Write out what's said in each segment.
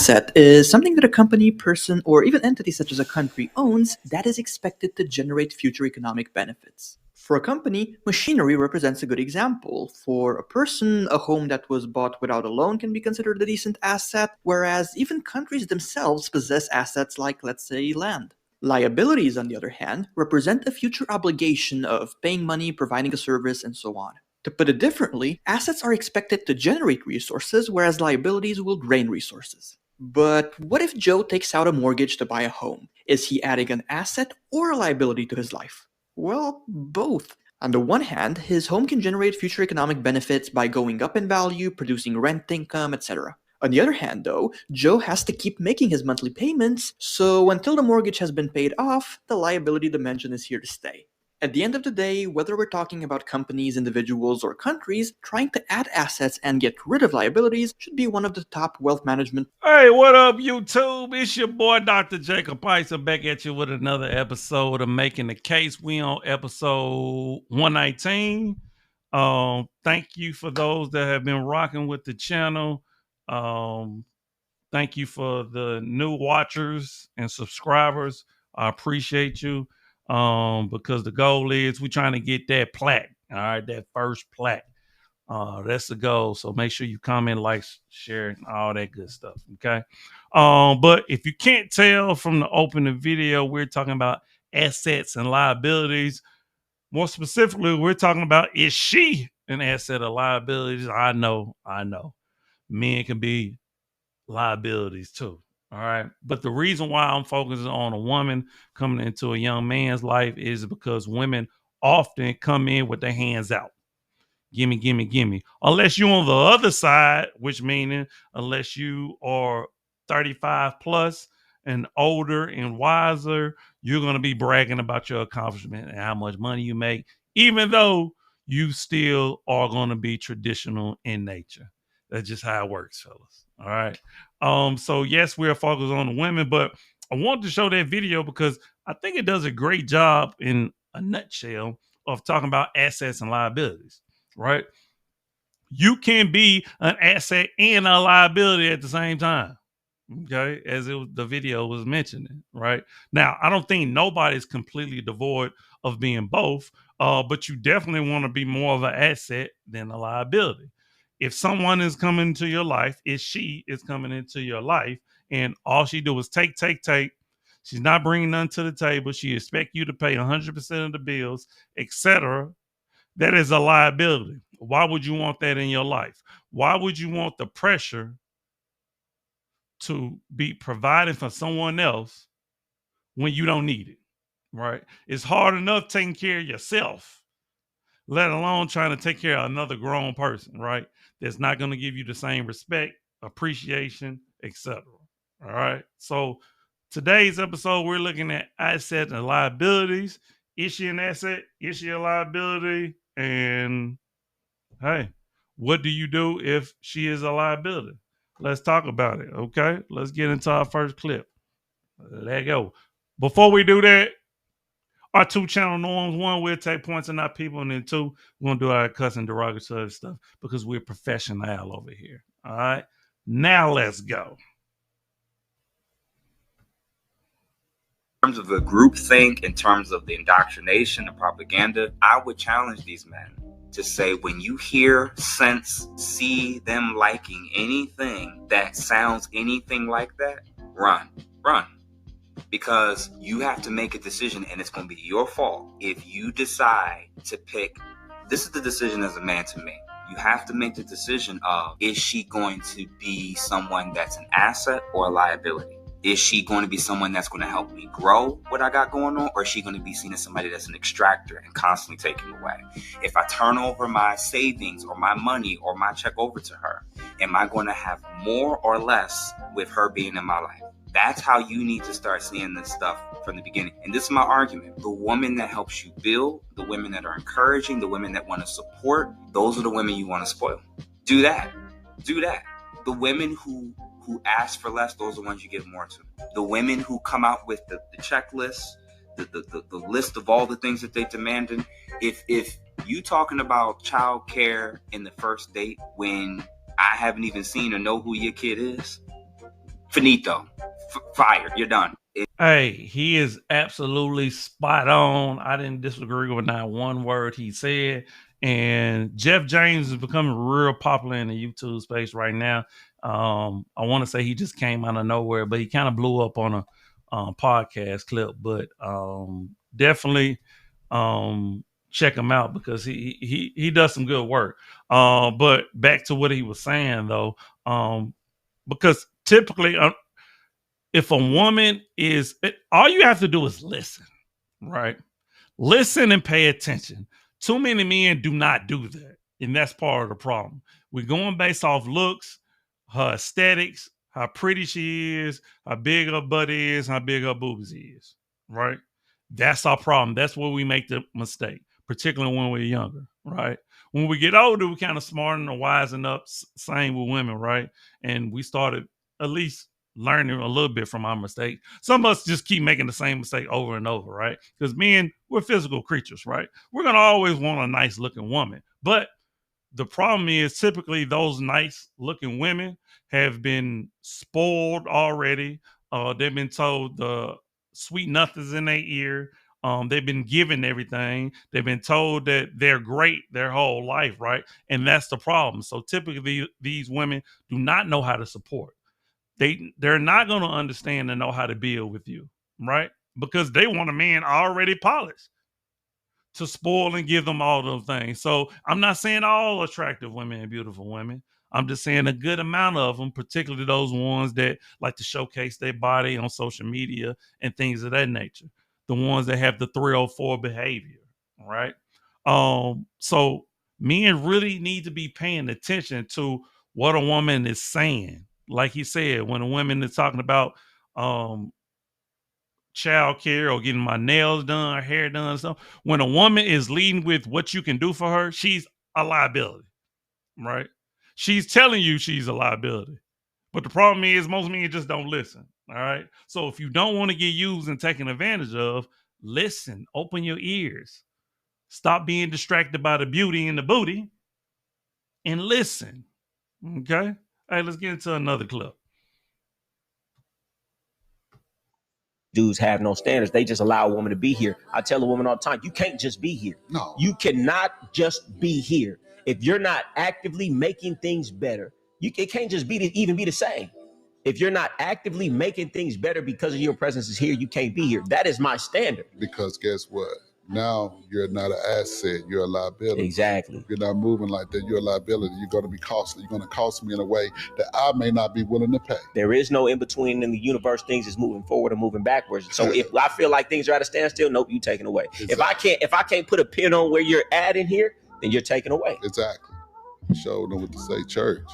asset is something that a company, person, or even entity such as a country owns that is expected to generate future economic benefits. For a company, machinery represents a good example. For a person, a home that was bought without a loan can be considered a decent asset, whereas even countries themselves possess assets like, let's say, land. Liabilities, on the other hand, represent a future obligation of paying money, providing a service, and so on. To put it differently, assets are expected to generate resources, whereas liabilities will drain resources. But what if Joe takes out a mortgage to buy a home? Is he adding an asset or a liability to his life? Well, both. On the one hand, his home can generate future economic benefits by going up in value, producing rent income, etc. On the other hand, though, Joe has to keep making his monthly payments, so until the mortgage has been paid off, the liability dimension is here to stay. At the end of the day, whether we're talking about companies, individuals, or countries, trying to add assets and get rid of liabilities should be one of the top wealth management. Hey, what up, YouTube? It's your boy, Dr. Jacob Price. I'm back at you with another episode of Making the Case. We on episode 119. Thank you for those that have been rocking with the channel. Thank you for the new watchers and subscribers. I appreciate you. Because the goal is we're trying to get that plaque. All right, that first plaque. That's the goal. So make sure you comment, like, share, all that good stuff. Okay. But if you can't tell from the opening video, we're talking about assets and liabilities. More specifically, we're talking about, is she an asset or liabilities? I know. Men can be liabilities too. All right. But the reason why I'm focusing on a woman coming into a young man's life is because women often come in with their hands out. Gimme, gimme, gimme. Unless you're on the other side, which meaning unless you are 35 plus and older and wiser, you're going to be bragging about your accomplishment and how much money you make, even though you still are going to be traditional in nature. That's just how it works, fellas. All right. So yes, we're focused on the women, but I wanted to show that video because I think it does a great job in a nutshell of talking about assets and liabilities, right? You can be an asset and a liability at the same time. Okay, as the video was mentioning, right? Now, I don't think nobody's completely devoid of being both, but you definitely want to be more of an asset than a liability. If someone is coming into your life, if she is coming into your life, and all she do is take, she's not bringing none to the table. She expect you to pay 100% of the bills, etc. That is a liability. Why would you want that in your life? Why would you want the pressure to be providing for someone else when you don't need it, right? It's hard enough taking care of yourself, let alone trying to take care of another grown person, right? That's not going to give you the same respect, appreciation, etc. All right. So today's episode, we're looking at assets and liabilities. Is she an asset? Is she a liability? And hey, what do you do if she is a liability? Let's talk about it, okay? Let's get into our first clip. Let go. Before we do that, our two channel norms. One, we'll take points on our people, and then two, we're going to do our cussing derogatory stuff because we're professional over here, all right? Now let's go. In terms of the group think, in terms of the indoctrination, the propaganda, I would challenge these men to say, when you hear, sense, see them liking anything that sounds anything like that, run. Because you have to make a decision, and it's going to be your fault if you decide to pick. This is the decision as a man to make. You have to make the decision of, is she going to be someone that's an asset or a liability? Is she going to be someone that's going to help me grow what I got going on? Or is she going to be seen as somebody that's an extractor and constantly taking away? If I turn over my savings or my money or my check over to her, am I going to have more or less with her being in my life? That's how you need to start seeing this stuff from the beginning. And this is my argument. The women that helps you build, the women that are encouraging, the women that want to support, those are the women you want to spoil. Do that. The women who ask for less, those are the ones you give more to. The women who come out with the checklist, the list of all the things that they demanded. If you talking about child care in the first date when I haven't even seen or know who your kid is, finito, fired, you're done. Hey, he is absolutely spot on. I didn't disagree with not one word he said. And Jeff James is becoming real popular in the YouTube space right now. I want to say he just came out of nowhere, but he kind of blew up on a podcast clip. But definitely check him out because he does some good work. But back to what he was saying though, because typically if a woman is, all you have to do is listen, right? Listen and pay attention. Too many men do not do that. And that's part of the problem. We're going based off looks, her aesthetics, how pretty she is, how big her butt is, how big her boobs is, right? That's our problem. That's where we make the mistake, particularly when we're younger, right? When we get older, we kind of smarten and wisen up, same with women, right? And we started at least learning a little bit from our mistakes. Some of us just keep making the same mistake over and over, right? Because men, we're physical creatures, right? We're going to always want a nice looking woman. But the problem is typically those nice looking women have been spoiled already. They've been told the sweet nothings in their ear. They've been given everything. They've been told that they're great their whole life, right? And that's the problem. So typically these women do not know how to support. They're not going to understand and know how to build with you, right? Because they want a man already polished to spoil and give them all those things. So I'm not saying all attractive women and beautiful women. I'm just saying a good amount of them, particularly those ones that like to showcase their body on social media and things of that nature. The ones that have the 304 behavior, right? So men really need to be paying attention to what a woman is saying. Like he said, when a woman is talking about child care or getting my nails done or hair done, so when a woman is leading with what you can do for her, she's a liability, right? She's telling you she's a liability. But the problem is most men just don't listen. All right. So if you don't want to get used and taken advantage of, listen, open your ears. Stop being distracted by the beauty and the booty and listen. Okay. Hey, let's get into another clip. Dudes have no standards. They just allow a woman to be here. I tell a woman all the time, you can't just be here. No. You cannot just be here. If you're not actively making things better, it can't just even be the same. If you're not actively making things better because of your presence is here, you can't be here. That is my standard. Because guess what? Now you're not an asset, you're a liability. Exactly. If you're not moving like that, you're a liability. You're going to be costly. You're going to cost me in a way that I may not be willing to pay. There is no in between in the universe. Things is moving forward or moving backwards. So if I feel like things are at a standstill, nope, you taking away. Exactly. If I can't put a pin on where you're at in here, then you're taking away. Exactly. Showed them what to say, church.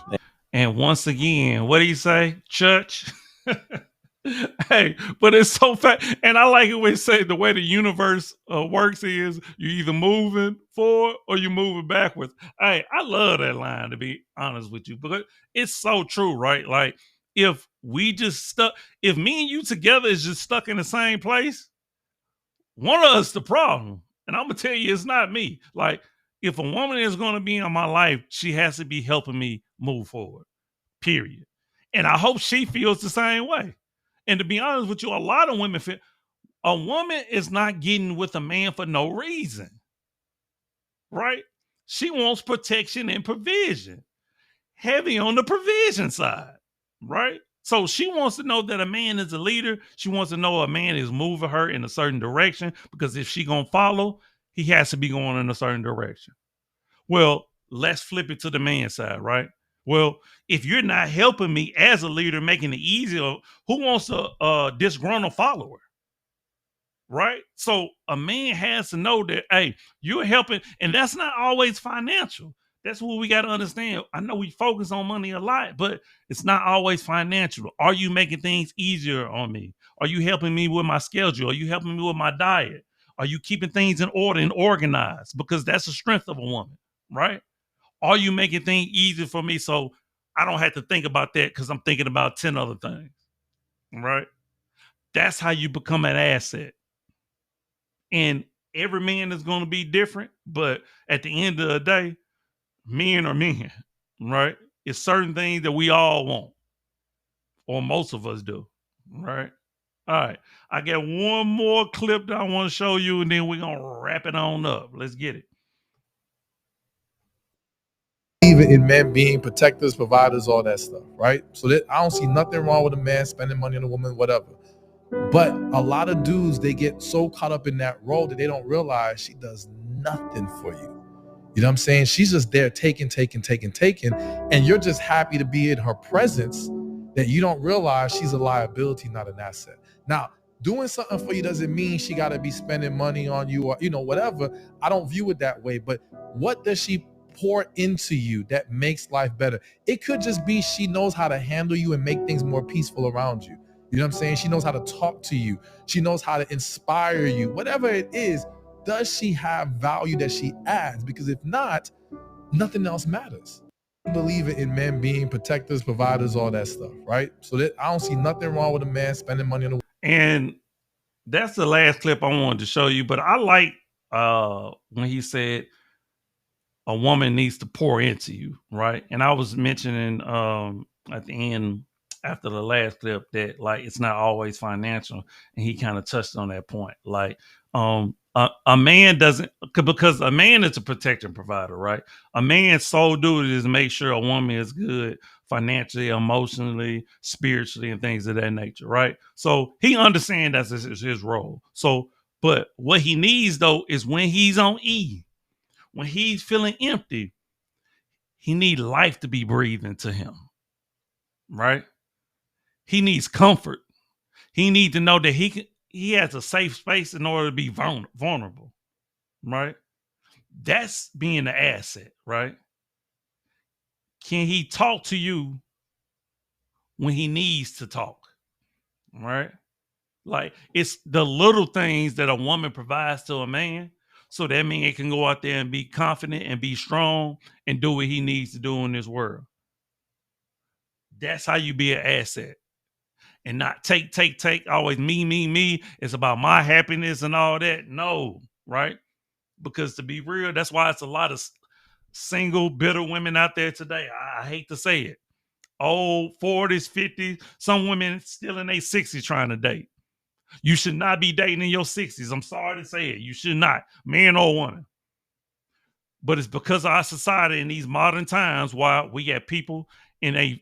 And once again, what do you say, church? Hey, but it's so fast. And I like it when you say the way the universe works is you either moving forward or you moving backwards. Hey, I love that line, to be honest with you, because it's so true, right? Like if we just if me and you together is just stuck in the same place, one of us the problem. And I'm going to tell you, it's not me. Like if a woman is going to be in my life, she has to be helping me move forward, period. And I hope she feels the same way. And to be honest with you, a lot of women feel a woman is not getting with a man for no reason, right? She wants protection and provision, heavy on the provision side, right? So she wants to know that a man is a leader. She wants to know a man is moving her in a certain direction because if she gonna follow, he has to be going in a certain direction. Well, let's flip it to the man side, right? Well, if you're not helping me as a leader, making it easier, who wants a disgruntled follower? Right? So a man has to know that, hey, you're helping, and that's not always financial. That's what we got to understand. I know we focus on money a lot, but it's not always financial. Are you making things easier on me? Are you helping me with my schedule? Are you helping me with my diet? Are you keeping things in order and organized? Because that's the strength of a woman, right? Are you making things easier for me so I don't have to think about that because I'm thinking about 10 other things, right? That's how you become an asset. And every man is going to be different, but at the end of the day, men are men, right? It's certain things that we all want or most of us do, right? All right. I got one more clip that I want to show you, and then we're going to wrap it on up. Let's get it. Even in men being protectors, providers, all that stuff, right? So that I don't see nothing wrong with a man spending money on a woman, whatever. But a lot of dudes, they get so caught up in that role that they don't realize she does nothing for you. You know what I'm saying? She's just there taking, and you're just happy to be in her presence that you don't realize she's a liability, not an asset. Now, doing something for you doesn't mean she got to be spending money on you or, whatever. I don't view it that way. But what does she pour into you that makes life better? It could just be she knows how to handle you and make things more peaceful around you. You know what I'm saying? She knows how to talk to you. She knows how to inspire you. Whatever it is, does she have value that she adds? Because if not, nothing else matters. I believe in men being protectors, providers, all that stuff, right? So that I don't see nothing wrong with a man spending money on a. And that's the last clip I wanted to show you. But I like when he said a woman needs to pour into you, right? And I was mentioning at the end after the last clip that like it's not always financial, and he kind of touched on that point. Like a man doesn't, because a man is a protector and provider, right? A man's sole duty is to make sure a woman is good financially, emotionally, spiritually, and things of that nature, right? So he understands that's his role. So, but what he needs though is when he's on E, when he's feeling empty, he needs life to be breathed into him, right? He needs comfort. He needs to know that he has a safe space in order to be vulnerable, right? That's being the asset, right? Can he talk to you when he needs to talk, right? Like it's the little things that a woman provides to a man, so that man can go out there and be confident and be strong and do what he needs to do in this world. That's how you be an asset. And not take, always me. It's about my happiness and all that. No, right? Because to be real, that's why it's a lot of single, bitter women out there today. I hate to say it. Old 40s, 50s, some women still in their 60s trying to date. You should not be dating in your 60s. I'm sorry to say it. You should not, man or woman. But it's because of our society in these modern times why we got people in a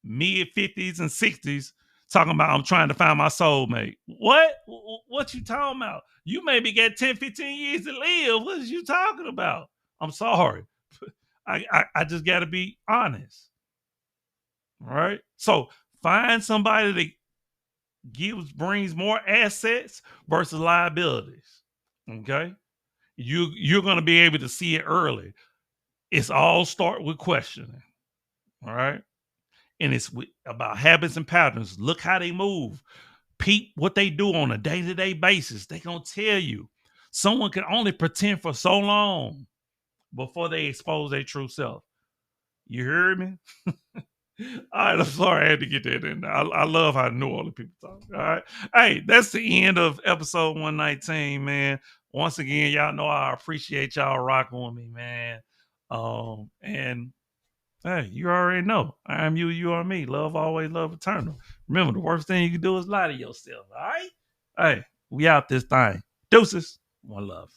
mid 50s and 60s talking about I'm trying to find my soulmate. What you talking about? You maybe got 10, 15 years to live. What is you talking about? I'm sorry. I just got to be honest. All right. So find somebody that brings more assets versus liabilities. Okay. You're going to be able to see it early. It's all start with questioning. All right. And it's about habits and patterns. Look how they move. Peep what they do on a day-to-day basis. They going to tell you. Someone can only pretend for so long before they expose their true self. You heard me? All right, I'm sorry I had to get that in there. I love how New Orleans people talk. All right. Hey, that's the end of episode 119, man. Once again, y'all know I appreciate y'all rocking with me, man. And hey, you already know. I am you, you are me. Love always, love eternal. Remember, the worst thing you can do is lie to yourself. All right? Hey, we out this thing. Deuces. One love.